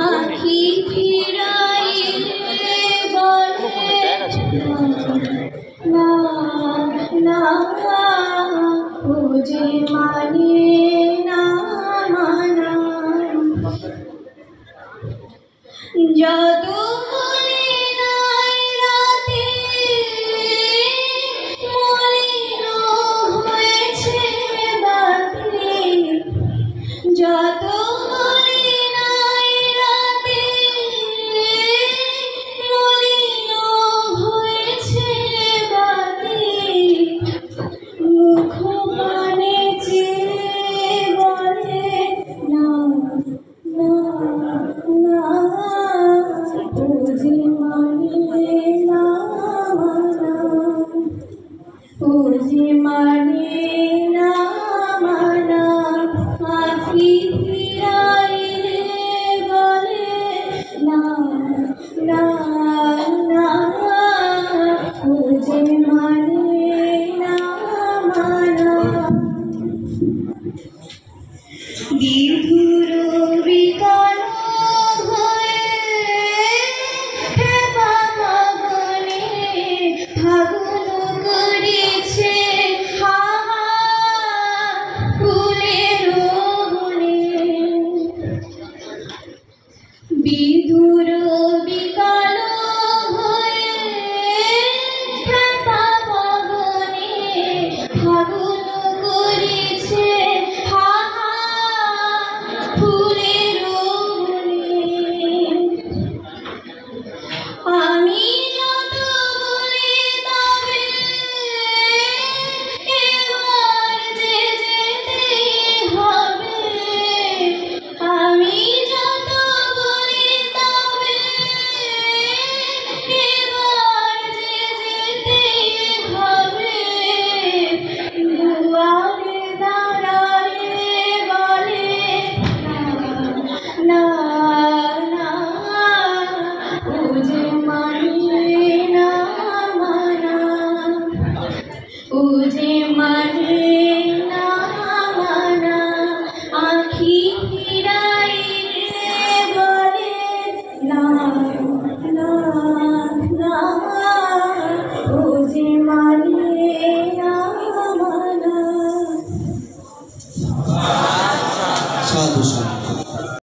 আখি ফিরাইলে বলে না না খুঁজে মানে না মানা যত মনে নাই রাতে মলিন হয়েছে বাতি যত মনে নাই রাতে মলিন হয়েছে বাতি মুখ মানে চেয়ে বলে না না না খুঁজে মানে না মানা খুঁজে মানে না মানা আখি ফিরাইলে বলে না না না খুঁজে মানে না মানা বিধুর বিকাল হয়ে বাগানে ফাগুন করেছে হাওয়া ফুলের বনে বিধুর